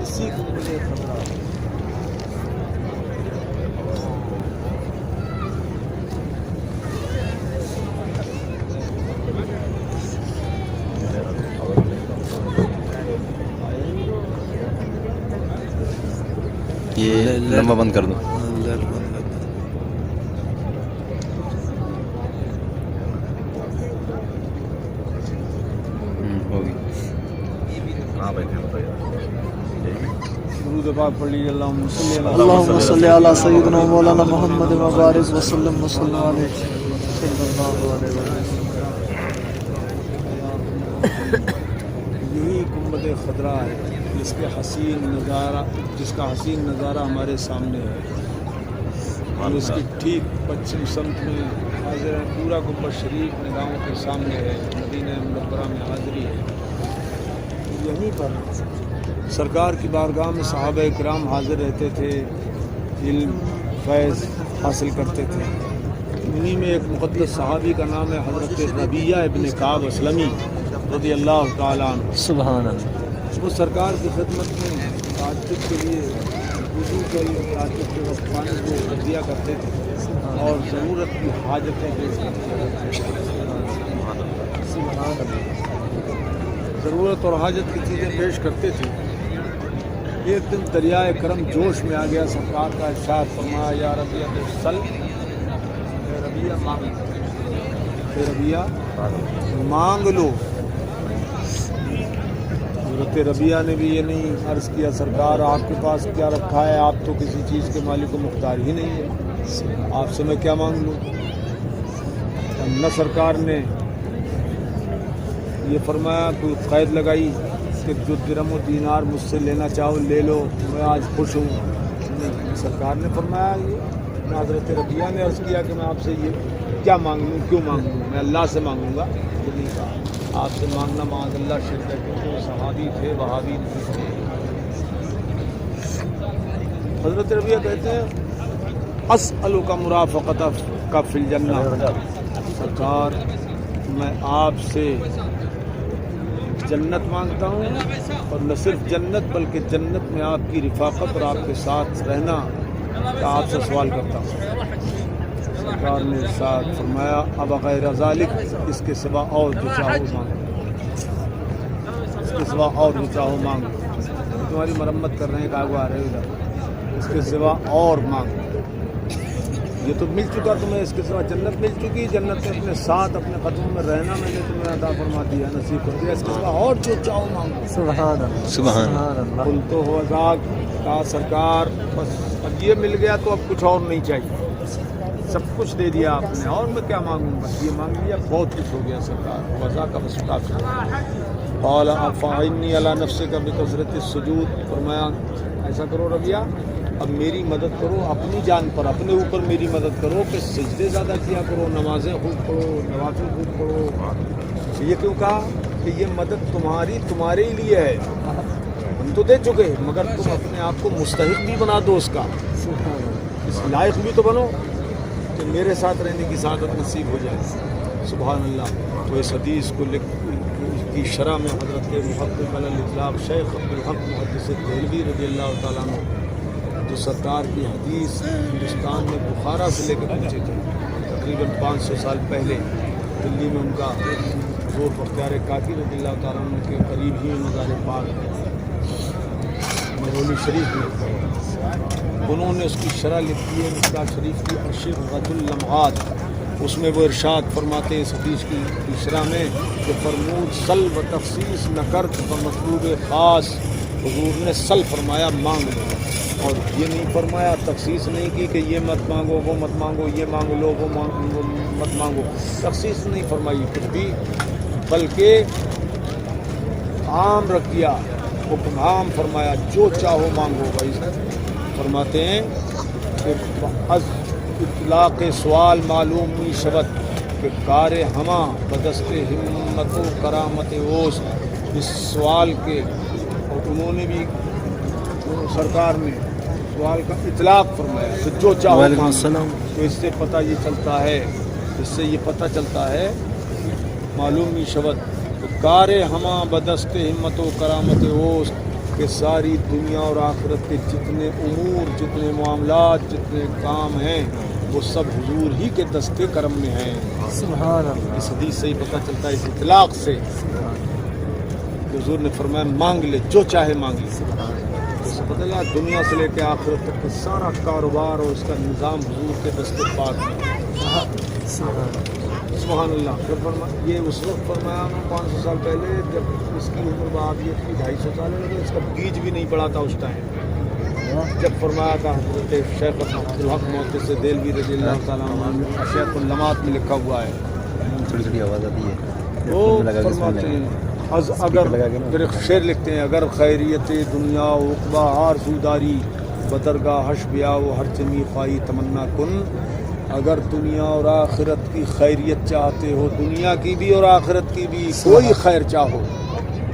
اسی کو مجھے خطرہ ہے۔ یہ لمبا بند کر دو۔ ہوگی درود پاک پڑھ لیجیے، اللہم صلی علی اللهم صل على سيدنا مولانا محمد وبارك وسلم وصلى عليه صلى الله عليه وسلم۔ یہی گنبد خضرا ہے جس کا حسین نظارہ ہمارے سامنے ہے۔ ہم اس کی ٹھیک پچھم سمت میں حاضر ہیں۔ پورا گنبد شریف نگاہوں کے سامنے ہے، مدینہ منورہ میں حاضری ہے۔ یہیں پر سرکار کی بارگاہ میں صحابہ کرام حاضر رہتے تھے، علم فیض حاصل کرتے تھے۔ انہی میں ایک مقدس صحابی کا نام ہے حضرت ربیہ ابن کعب اسلمی رضی اللہ تعالیٰ عنہ۔ سبحان اللہ۔ وہ سرکار کی خدمت میں تعجب کے لیے وضو کے لیے تعجب کے وقت پانی کو دیا کرتے تھے اور ضرورت کی حاجتیں پیش کرتے تھے۔ ضرورت اور حاجت کی چیزیں پیش کرتے تھے۔ ایک دن دریائے کرم جوش میں آ گیا، سرکار کا ارشاد فرمایا، یا ربیہ سل، اے ربیہ مانگ لو، اے ربیہ مانگ لو۔ حضرت ربیہ نے بھی یہ نہیں عرض کیا سرکار آپ کے پاس کیا رکھا ہے، آپ تو کسی چیز کے مالک و مختار ہی نہیں ہے، آپ سے میں کیا مانگ لوں۔ نہ سرکار نے یہ فرمایا، کوئی قید لگائی کہ جو درہم و دینار مجھ سے لینا چاہو لے لو، میں آج خوش ہوں۔ نہیں، سرکار نے فرمایا یہ، حضرت ربیہ نے عرض کیا کہ میں آپ سے یہ کیا مانگ لوں، کیوں مانگ لوں، میں اللہ سے مانگوں گا۔ یہ نہیں کہا، آپ سے مانگنا معاذ اللہ شرک ہے، کیونکہ وہ صحابی تھے، وہابی نہیں تھے۔ حضرت ربیہ کہتے ہیں، اسألک مرافقتک فی الجنہ، سرکار میں آپ سے جنت مانگتا ہوں، اور نہ صرف جنت بلکہ جنت میں آپ کی رفاقت اور آپ کے ساتھ رہنا کا آپ سے سوال کرتا ہوں۔ سرکار نے ارشاد فرمایا، اب غیر ذالک، اس کے سوا اور جو چاہو مانگو، اس کے سوا اور جو چاہو مانگو۔ تمہاری مرمت کر رہے ہیں، کاغذ آ رہے ہو ادھر، اس کے سوا اور مانگو۔ یہ تو مل چکا تمہیں، اس کے سوا جنت مل چکی، جنت میں اپنے ساتھ اپنے قدموں میں رہنا میں نے تمہیں عطا فرما دیا، نصیب کر دیا، اس کے سوا اور جو چاہو مانگو۔ سبحان اللہ، سبحان اللہ۔ قل تو ہو ذاک، کہا سرکار بس اب یہ مل گیا تو اب کچھ اور نہیں چاہیے، سب کچھ دے دیا آپ نے، اور میں کیا مانگوں، بس یہ مانگ لیا، بہت کچھ ہو گیا سرکار، وضا کا بس کافی۔ قال فاعنی علی نفسک بکثرۃ السجود، فرمایا ایسا کرو ربیہ، اب میری مدد کرو اپنی جان پر، اپنے اوپر میری مدد کرو کہ سجدے زیادہ کیا کرو، نمازیں خوب پڑھو، نوافل خوب پڑھو۔ یہ کیوں کہا کہ یہ مدد تمہارے ہی لیے ہے، ہم تو دے چکے، مگر تم اپنے آپ کو مستحق بھی بنا دو اس کا، اس لائق بھی تو بنو کہ میرے ساتھ رہنے کی سعادت نصیب ہو جائے۔ سبحان اللہ۔ تو اس حدیث کو کی شرح میں حضرت محقق علی الاطلاق شیخ عبدالحق محدث دہلوی رضی اللہ تعالیٰ عنہ، جو سرکار کی حدیث ہندوستان میں بخارا سے لے کے پہنچے تھے تقریباً 500 سال پہلے، دلی میں ان کا حضور بختیار کاکی رضی اللہ تعالیٰ عنہ کے قریب ہی مزار پاک مغولی شریف میں، انہوں نے اس کی شرح لکھی ہے مصباح شریف کی اشرۃ اللمعات، اس میں وہ ارشاد فرماتے ہیں اس حدیث کی شرح میں کہ فرمود سل و تخصیص نہ کرت مطلوب خاص، حضور نے سل فرمایا مانگ لو، اور یہ نہیں فرمایا تخصیص نہیں کی کہ یہ مت مانگو وہ مت مانگو، یہ مانگ لو وہ مت مانگو، تخصیص نہیں فرمائی پھر بھی، بلکہ عام رکھ دیا، حکم عام فرمایا، جو چاہو مانگو۔ بھائی فرماتے ہیں کہ از اطلاق سوال معلوم می شود کہ کار ہما بدست ہمت و کرامت اوس، اس سوال کے، اور انہوں نے بھی سرکار نے سوال کا اطلاق فرمایا کہ جو چاہو مانگو، تو اس سے پتہ یہ چلتا ہے، اس سے یہ پتہ چلتا ہے معلوم می شود کہ کار ہما بدست ہمت و کرامت اوس، کہ ساری دنیا اور آخرت کے جتنے امور، جتنے معاملات، جتنے کام ہیں وہ سب حضور ہی کے دستے کرم میں ہیں. سبحان اللہ. اس حدیث سے ہی پتہ چلتا ہے، اس اطلاق سے کہ حضور نے فرمایا مانگ لے جو چاہے مانگ لے. اس سے پتہ چلا دنیا سے لے کے آخرت تک کا سارا کاروبار اور اس کا نظام حضور کے دستے پاک میں. سبحان اللہ. پھر یہ اس وقت فرمایا 500 سال پہلے جب اس کی عمر بابیت کی 250 سال ہے، اس کا بیج بھی نہیں پڑا تھا اس ٹائم. جب فرمایا تھا حضرت شیخ عبدالحق محدث دہلوی رضی اللہ تعالیٰ عنہ، شیخ اللمات میں لکھا ہوا ہے، تھوڑی تھوڑی آواز آتی ہے. وہ فرماتے ہیں اگر پھر شعر لکھتے ہیں، اگر خیریت دنیا عقبہ آرزوداری بدرگاہ حش بیا و ہر چمی خواہی تمنا کن. اگر دنیا اور آخرت کی خیریت چاہتے ہو، دنیا کی بھی اور آخرت کی بھی، کوئی خیر چاہو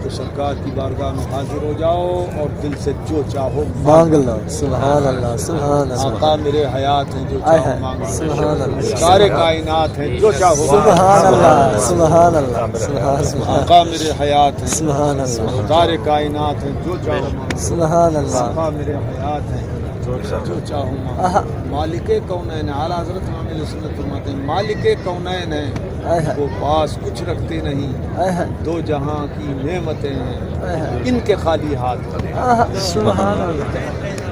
تو سرکار کی بارگاہ میں حاضر ہو جاؤ اور دل سے جو چاہو مانگ لو. سبحان اللہ. سبحان اللہ. آقا میرے حیات ہیں جو چاہو مانگ لو. سبحان اللہ. سارے کائنات ہیں جو چاہو مانگ لو. سبحان اللہ. سبحان اللہ. سبحان آقا میرے حیات ہیں، سبحان اللہ. سارے کائنات ہیں جو چاہو مانگ لو. سبحان اللہ. آقا میرے حیات ہیں جو چاہو مانگ لو. مالک کونین، اعلیٰ حضرت امام علیہ سنت فرماتے ہیں مالک کونین ہیں، وہ پاس کچھ رکھتے نہیں، دو جہاں کی نعمتیں ہیں ان کے خالی ہاتھ. سبحان اللہ.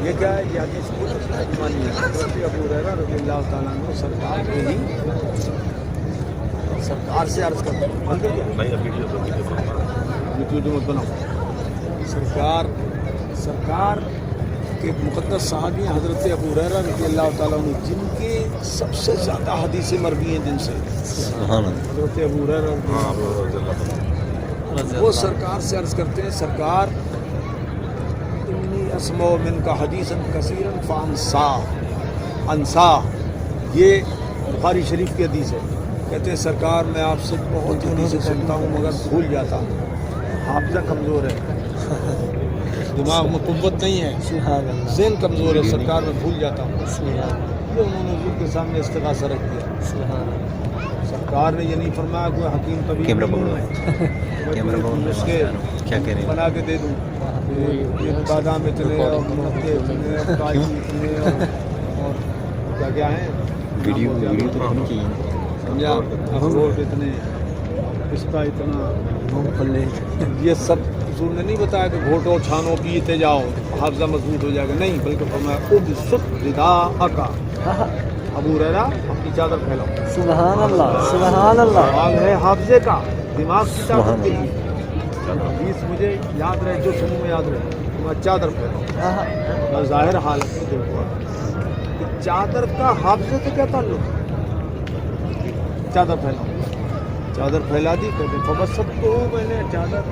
یہ کیا ہے؟ یہ حدیث اجمانی ہے. حضرت ابو ہریرہ رضی اللہ تعالیٰ عنہ سرکار کے ہی سرکار سے عرض کرتے ہیں، بند کر دیا ویڈیو مت بناؤ. سرکار کے مقدس صحابی ہیں حضرت ابو ہریرہ رضی اللہ تعالیٰ عنہ، جن کے سب سے زیادہ حدیثیں مروی ہیں جن سے، سبحان اللہ. حضرت ابو ہریرہ رضی اللہ عنہ، وہ سرکار سے عرض کرتے ہیں سرکار انی اسمع من کا حدیثاً کثیراً فانسا. یہ بخاری شریف کی حدیث ہے. کہتے ہیں سرکار میں آپ سے بہت حدیثیں سنتا ہوں مگر بھول جاتا ہوں. حافظہ کمزور ہے، دماغ میں قوت نہیں ہے، سبحان اللہ. ذہن کمزور ہے، سرکار میں بھول جاتا ہوں. سبحان اللہ. یہ انہوں نے حضور کے سامنے استغاثہ رکھ دیا. سبحان اللہ. سرکار نے یہ نہیں فرمایا کوئی حکیم طبیب کیمرہ نہیں پکڑو. ہوں، کیمرہ پکڑو. اس کے کیا کہہ رہے ہیں؟ بنا کے دے دوں، یہ بادام اتنے اور مرتے اتنے اور کاجو اتنے اور کیا کیا ہیں ویڈیو تو نہیں چاہیے. سمجھا، اخروٹ اتنے، پستہ اتنا، مونگ پھلی. یہ سب حضور نے نہیں بتایا کہ گھوٹو چھانو پیتے جاؤ حافظہ مضبوط ہو جائے گا. نہیں، بلکہ فرمایا ابسط رداءک. ابو ہریرہ اپنی چادر پھیلاؤ. سبحان اللہ. سبحان اللہ. سوال ہے حافظے کا، دماغ کی طاقت کے لیے. حدیث مجھے یاد رہے، جو سنوں میں یاد رہے، میں چادر پھیلاؤ. ظاہر حالت میں دیکھو کہ چادر کا حافظے سے کیا تعلق؟ چادر پھیلاؤ. چادر پھیلا دی، کہتے فبسط تو میں نے چادر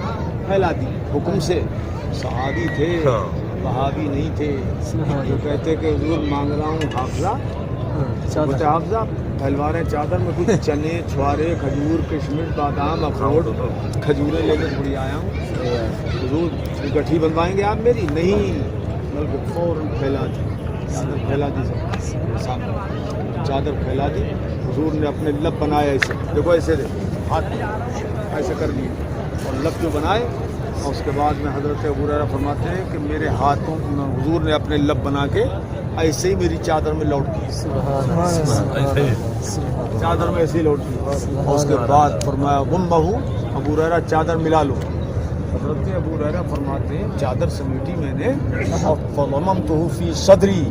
پھیلا دی حکم سے. صحابی تھے، وہابی نہیں تھے. جو کہتے کہ حضور مانگ رہا ہوں حافظہ، بولتے حافظہ پھیلوا رہے چادر میں کچھ چنے چھوارے کھجور کشمش بادام اخروٹ کھجوریں لے کے تھوڑی آیا ہوں. حضور گٹھی بنوائیں گے آپ میری؟ نہیں، بلکہ فوراً پھیلا دی چادر. پھیلا دی سب چادر پھیلا دی. حضور نے اپنے لب بنایا ایسے، دیکھو ایسے ہاتھ ایسے کر لیے اور لب جو بنائے، اور اس کے بعد میں حضرت ابو ہریرہ فرماتے ہیں کہ میرے ہاتھوں حضور نے اپنے لب بنا کے ایسے ہی میری چادر میں لوٹ کی. چادر میں ایسے ہی لوٹ کی. اور اس کے بعد فرمایا غمہ ابو ہریرہ چادر ملا لو. حضرت ابو ہریرہ فرماتے ہیں چادر سمیٹی میں نے اور فضممتہ فی صدری،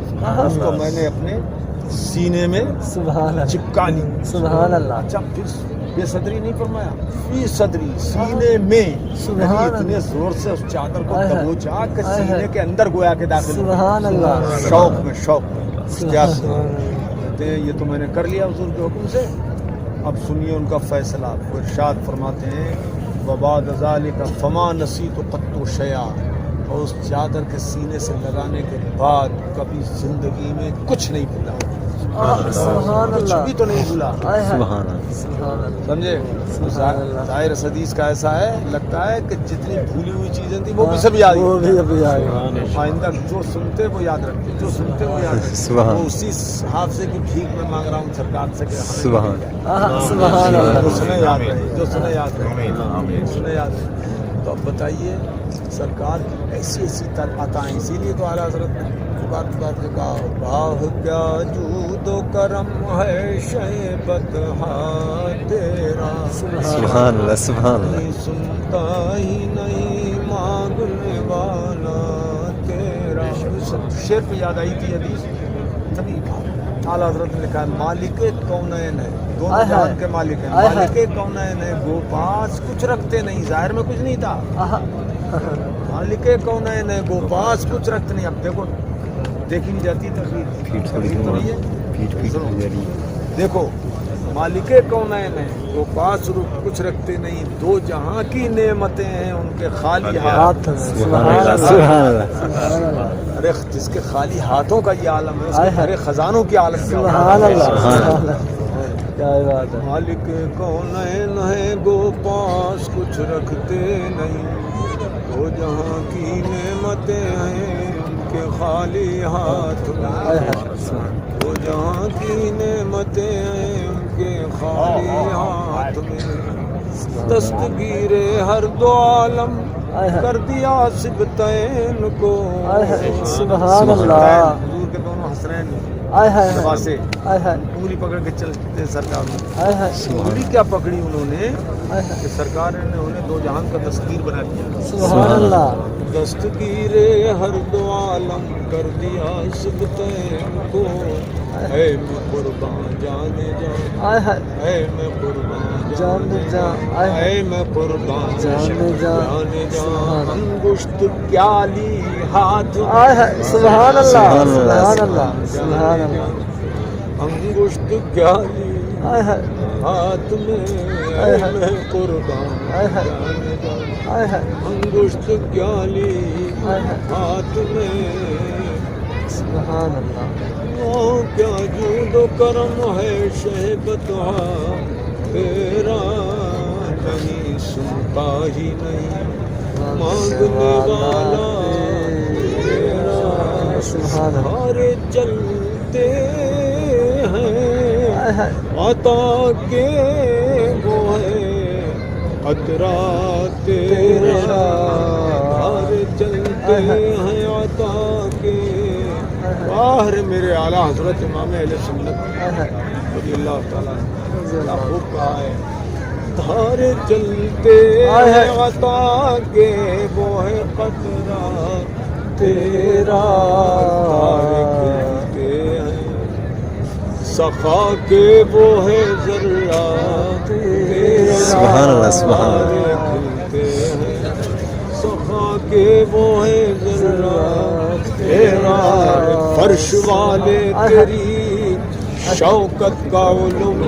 اس کو میں نے اپنے سینے میں سبحان اللہ. چپکا لی. سبحان اللہ. اچھا پھر بے صدری نہیں فرمایا، فی صدری، سینے میں. سبحان اتنے زور سے اس چادر کو دبوچا کہ سینے کے اندر گویا کے داخل. سبحان اللہ. شوق میں کیا کہتے ہیں، یہ تو میں نے کر لیا حضور کے حکم سے. اب سنیے ان کا فیصلہ. وہ ارشاد فرماتے ہیں وبعد ذالک فما نسیت قط شیئا، اور اس چادر کے سینے سے لگانے کے بعد کبھی زندگی میں کچھ نہیں بھولا. سبحان کچھ اللہ. بھی تو نہیں بھولا. سبحان اللہ. سبحان اللہ. سمجھے؟ ظاہر اس حدیث کا ایسا ہے، لگتا ہے کہ جتنی بھولی ہوئی چیزیں تھیں وہ بھی سب یاد وہ بھی ابھی آئے گا. آئندہ جو سنتے وہ یاد رکھتے، جو سنتے وہ یاد رکھتے. سبحان. وہ اسی حافظے کی بھیک میں مانگ رہا ہوں سرکار سے کہ ہمیں سبحان. سبحان اللہ. جو سنے یاد رہے، جو سنے یاد رہے، سنے یاد رہے. تو اب بتائیے سرکار کی ایسی ایسی عطائیں، اسی لیے تو اعلیٰ حضرت نے پکار کے کہا باہ کیا جود و کرم ہے شیبت ہا تیرا، سبحان اللہ سبحان اللہ. نہیں سنتا ہی نہیں مانگنے والا تیرا. شعر پہ یاد آئی تھی حدیث، تبھی اعلیٰ حضرت نے لکھا ہے مالک کونین ہے، دونوں جہان کے مالک ہیں. مالک کونین ہے گو پاس کچھ رکھتے نہیں، ظاہر میں کچھ نہیں تھا. مالک کونین ہے گو پاس کچھ رکھتے نہیں. اب دیکھو دیکھی نہیں جاتی پیٹ تھوڑی تقریر تو نہیں ہے. پیٹ پیٹ ہو جا رہی ہے. دیکھو مالک کونین ہے وہ پاس کچھ رکھتے نہیں، دو جہاں کی نعمتیں ہیں ان کے خالی ہاتھ. سبحان اللہ سبحان اللہ. ارے جس کے خالی ہاتھوں کا یہ عالم ہے، اس کے بھرے خزانوں کی عالم کیا ہوگا؟ سبحان اللہ سبحان اللہ. کیا بات ہے. مالک کونین ہے گو پاس کچھ رکھتے نہیں، وہ جہاں کی نعمتیں ہیں ان کے خالی ہاتھ میں، وہ جہاں کی نعمتیں ہیں ان کے خالی ہاتھ میں. دستگیر ہر دو عالم کر دیا سبتین کو. سبحان اللہ. حضور کے دونوں حسنین آئے ہائے لباسے آئے ہائے پوری پکڑ کے چلتے سرکار نے. آئے ہائے. پوری کیا پکڑی انہوں نے کہ سرکار نے انہیں دو جہان کا دستگیر بنا دیا. سبحان اللہ. دستگیر ہر دو عالم کر دیا سبتین کو. اے میں قربان جانے جان، آئے ہائے. اے میں قربان جان جان. آئے ہائے. اے میں قربان جانے جان. جانے جان. انگشت کیا لی ہاتھ آئے ہائے. سبحان اللہ سبحان اللہ سبحان اللہ. انگشت کیا لی آئے ہائے. ہاتھ میں، آئے ہائے. میں قربان آئے ہائے. جانے جان. آئے ہائے. انگشت کیا لی آئے ہائے. ہاتھ میں، سبحان اللہ. وہ کیا جود و کرم ہے شہبت تیرا، نہیں سنتا ہی نہیں مانگنے والا تیرا. سبحان اللہ. سارے چلتے ہیں آئے ہائے. عطا کے وہ ہے قطرہ تیرا. سارے چلتے ہیں عطا کے. باہر میرے اعلیٰ حضرت امام اہل سنت آئے ہائے. رضی اللہ تعالیٰ نے خوب کہا ہے دھارے چلتے ہیں عطا کے وہ ہے قطرہ تیرا. دھارے کھلتے ہیں سخا کے وہ ہے ذرہ تیرا. سبحان اللہ سبحان اللہ. دھارے کھلتے ہیں سخا کے وہ ہے ذرہ تیرا. فرش والے تیری شوکت کا علم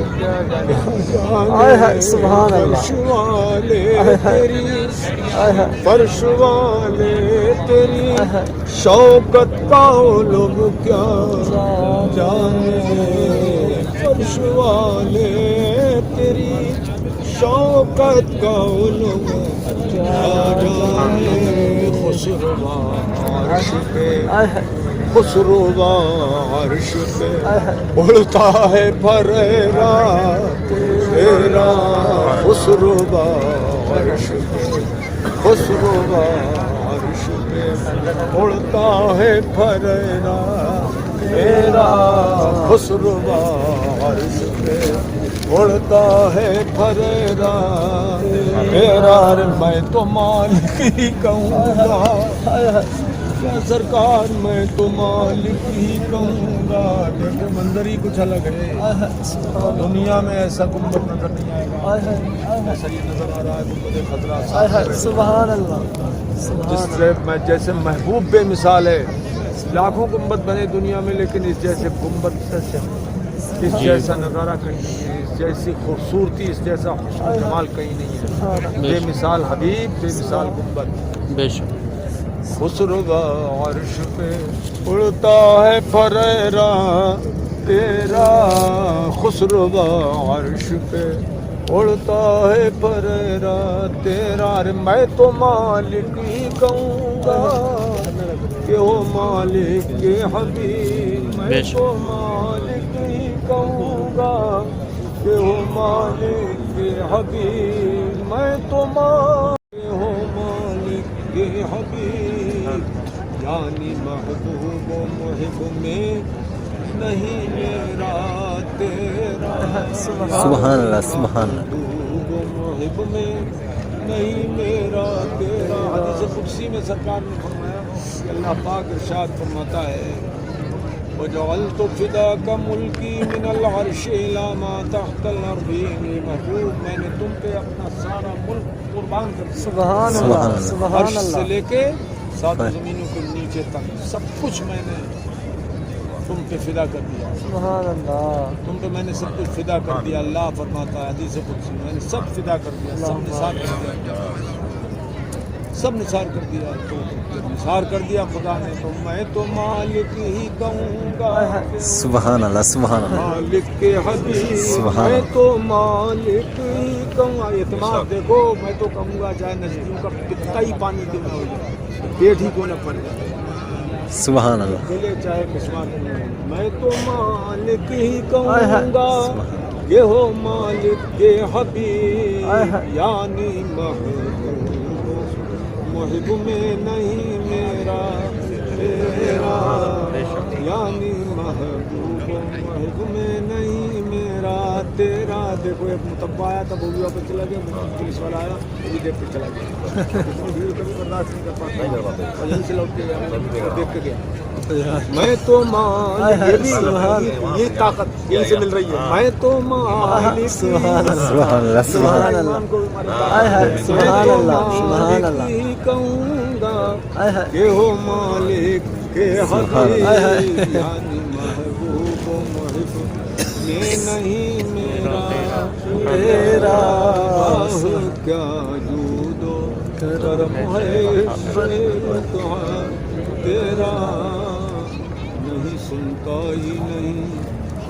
سبحان اللہ. فرش والے تیری فرش والے تیری شوکت کا علم کیا جانے. فرش والے تیری شوکت کا علم کیا جانے. خسروا عرش پہ خسروا عرش پہ اڑتا ہے پھریرا تیرا. خسروا عرش پہ خسروا عرش پہ اڑتا ہے پھریرا تیرا. خسروا عرش پہ اڑتا ہے پھریرا تیرا. میں تو مالک ہی کہوں گا سرکار، میں تو مالک ہی کہوں گا. دیکھو منظر ہی کچھ الگ ہے. دنیا میں ایسا گنبد نظر نہیں آئے گا. ایسا یہ نظر آ رہا ہے گنبد خضرا. سبحان اللہ. جس سے میں جیسے محبوب بے مثال ہے. لاکھوں گنبد بنے دنیا میں لیکن اس جیسے گنبد اس جیسا نظارہ کہیں نہیں ہے، اس جیسی خوبصورتی، اس جیسا حسن و جمال کہیں نہیں ہے. بے مثال حبیب، بے مثال گنبد. بے شک. خسروا عرش پہ اڑتا ہے پھریرا تیرا. خسروا عرش پہ اڑتا ہے پھریرا تیرا. میں تو مالک ہی کہوں گا کہ وہ مالک کے حبیب. میں تو مالک ہی کہوں گا کہ وہ مالک کے حبیب. میں تو مالک کے حبیب یعنی محبوب و محب میں نہیں میرا تیرا سبحان اللہ سبحان اللہ محبوب و محب میں نہیں میرا تیرا حدیث قدسی میں سرکار نے فرمایا کہ اللہ پاک ارشاد فرماتا ہے وجعلت فداك ملکی من العرش الى ما تحت الارض محبوب میں نے تم پہ اپنا سارا ملک قربان کر دیا سبحان سبحان اللہ اللہ۔ سبحان عرش سے اللہ لے کے سات زمینوں کے نیچے تک سب کچھ میں نے تم پہ فدا کر دیا سبحان اللہ تم پہ میں نے سب کچھ فدا کر دیا اللہ فرماتا ہے حدیث قدسی میں نے سب فدا کر دیا سب نثار کر دیا سب نثار کر دیا تو نثار کر دیا خدا نے تو میں تو مالک ہی کہوں گا سبحان اللہ سبحان اللہ مالک کے حبیب سبحان میں اللہ۔ تو مالک ہی کہوں گا اعتماد دیکھو میں تو کہوں گا چاہے نشریوں کا کتنا ہی پانی کیوں نہ ہو جائے پیٹ ہی کیوں نہ پڑ جائے سبحان اللہ چلے چاہے قسمت میں تو مالک ہی کہوں گا یہ ہو مالک کے حبیب یعنی محب میں نہیں میرا تیرا یعنی محبوب محب میں نہیں میرا تیرا دیکھو ایک متبع آیا تھا وہ بھی واپس چلا گیا پولیس والا آیا وہ بھی دیکھ کے چلا گیا بھیڑ کبھی برداشت نہیں کر پاتا اور یہیں سے لوٹ کے گیا دیکھ کے گیا میں تو مالک یہ طاقت یہیں سے مل رہی ہے میں تو مالک سبحان اللہ سبحان اللہ ایمان کو بھی مارے سبحان اللہ سبحان اللہ ہی کہوں گا کہ ہو مالک کے حبیب یعنی محبوب و محب میں نہیں میرا تیرا کیا جود و کرم ہے تیرا نہیں سنتا ہی نہیں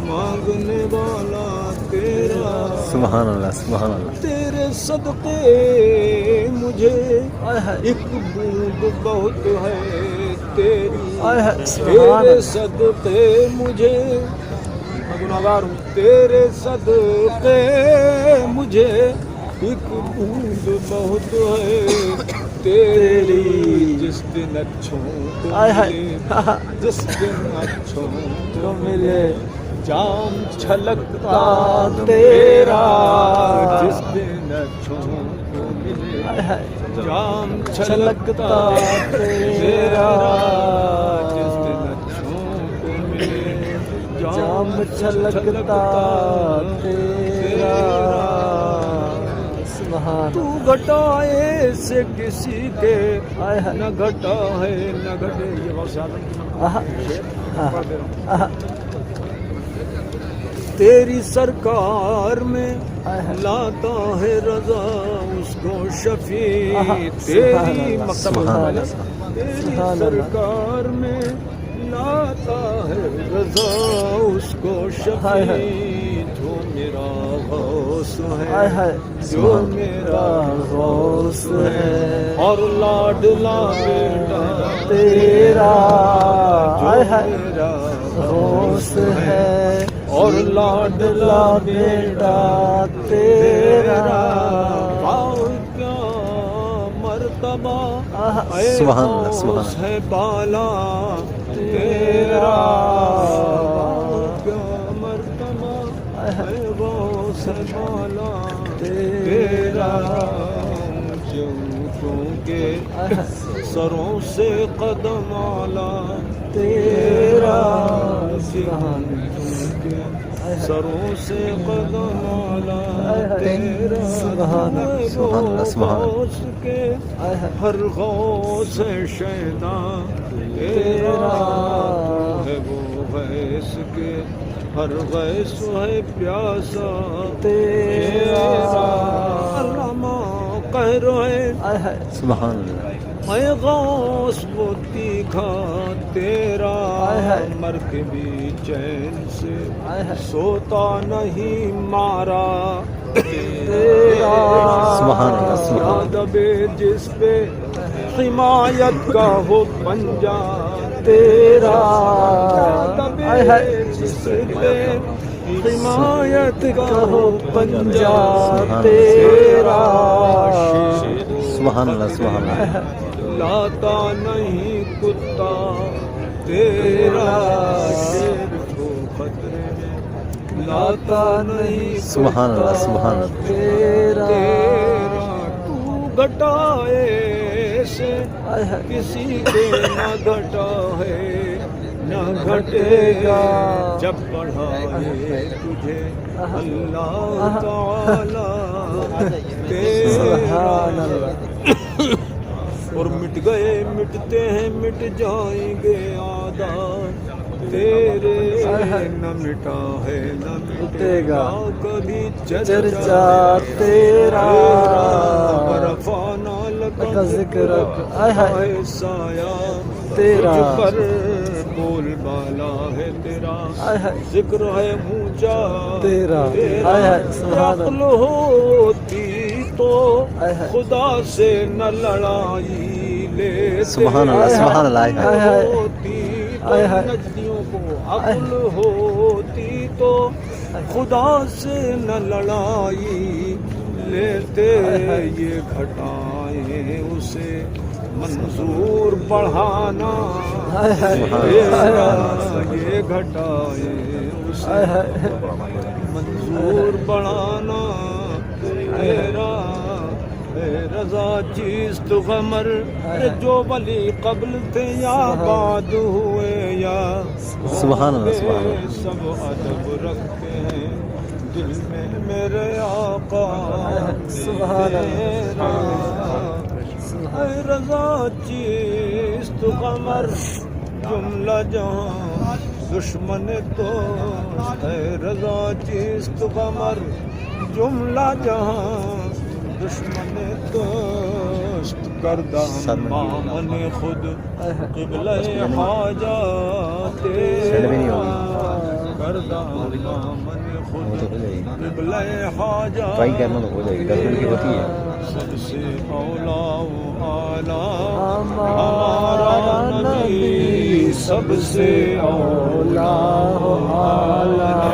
مانگنے والا تیرا سبحان اللہ سبحان اللہ تیرے صدقے مجھے ایک بوند بہت ہے تیری تیرے صدقے مجھے میں گناہگار ہوں تیرے صدقے مجھے ایک بوند بہت ہے تیری جس دن اچھوں کو ملے جس دن اچھوں کو ملے جام چھلکتا تیرا جس دن اچھوں کو ملے جام چھلکتا تیرا جس دن اچھوں کو ملے جام چھلکتا تیرا تو گھٹائے سے کسی کے نہ گھٹا ہے نہ گھٹے یہ غوث اعظم کی تیری سرکار میں لاتا ہے رضا اس کو شفیع تیری تیری سرکار میں لاتا ہے رضا اس کو شفیع جو میرا غوث ہے جو میرا غوث ہے اور لاڈلا بیٹا تیرا جو میرا غوث ہے اور لاڈلا بیٹا تیرا کیا مرتبہ سبحان اللہ سبحان اللہ ہے بالا تیرا کیا مرتبہ ہے غوث ہے بالا تیرا جوتوں کے سروں سے قدم آلا تیرا سروں سے قدم آلا تیرا غوث کے ہر غوث ہے شیدا تیرا ہے وہ غیث کے ہر غیث ہے پیاسا تیرا علامہ قہر ہے سبحان اللہ میں غوث وہ تیکھا تیرا مر کے بھی چین سے سوتا نہیں مارا تیرا سبحان اللہ سبحان دبے جس پہ حمایت کا ہو پنجا تیرا دبے جس پہ حمایت کا ہو پنجا تیرا سبحان اللہ سبحان اللہ لاتا نہیں کتا تیرا شیر کو خطرے میں لاتا نہیں سبحان اللہ سبحان اللہ تیرا تو گھٹائے سے کسی کے نہ گھٹا ہے نہ گھٹے گا جب بڑھائے تجھے اللہ تعالی سبحان تیرا اللہ اور مٹ گئے مٹتے ہیں مٹ جائیں گے آدھا تیرے نہ مٹا ہے نہ مٹے گا کبھی چرچا تیرا برفانہ کا ذکر ہے سایہ تیرا تجھ پر بول بالا ہے تیرا ذکر ہے اونچا تیرا عقل ہوتی تو خدا سے نہ لڑائی لے سبحان اللہ سبحان اللہ ہوتی تو نجدیوں کو عقل ہوتی تو خدا سے نہ لڑائی لیتے یہ گھٹائیں اسے منظور بڑھانا یہ گھٹائیں اسے منظور بڑھانا تیرا رضا چیست غمر جو ولی قبل تھے یا بعد ہوئے یا سبحان اللہ سبحان اللہ سب ادب رکھتے ہیں دل میں میرے آقا سبحان تیرا اے رضا چیست غمر جملہ جہاں دشمن دوست ہے رضا چیست غمر جملہ جہاں دشمن دوست کردہ مامن خود قبلہ حاجات تیرا کردہ مامن خود قبلہ حاجات ٹرائی کرنا تو ہو جائے گی 10 منٹ کی ہوتی ہے سب سے اولا و اعلیٰ ہمارا نبی سب سے اولا و اعلیٰ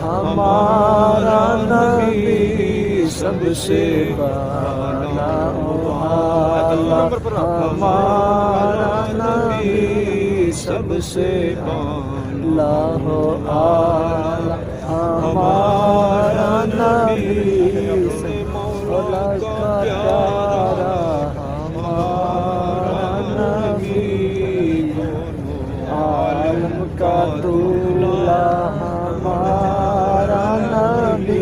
ہمارا نبی سب سے بالا و اعلیٰ ہمارا نبی سب سے بالا و اعلیٰ ہمارا نبی اپنے مولا کا پیارا ہمارا نبی دونوں عالم کا دولا ہمارا نبی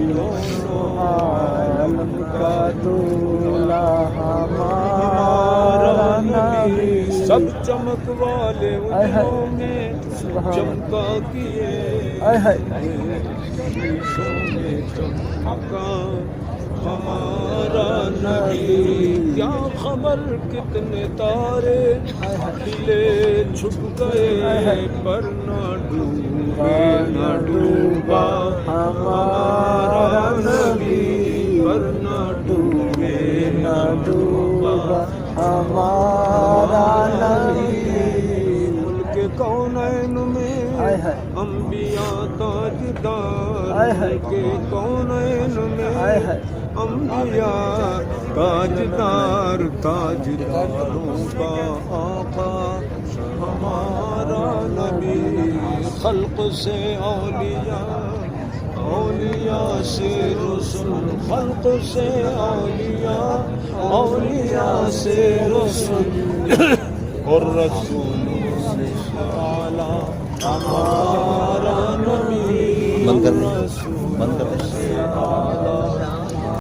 دونوں عالم کا دولا ہمارا نبی سب چمک والے انہوں میں چمکا کیے شیشوں میں چمکا ہمارا نبی کیا خبر کتنے تارے کھلے چھپ گئے پر نہ ڈوبے نہ ڈوبا ہمارا نبی پر نہ ڈوبے نہ ڈوبا ہمارا نبی ملک کونین میں انبیاء تاجدار کے کونین میں انبیاء تاجدار تاجداروں کا آقا ہمارا نبی خلق سے اولیاء اولیاء سے رسول خلق سے اولیاء اولیاء سے رسول اور رسول سے اعلیٰ ہمارا نبی بند کر رسول بند کر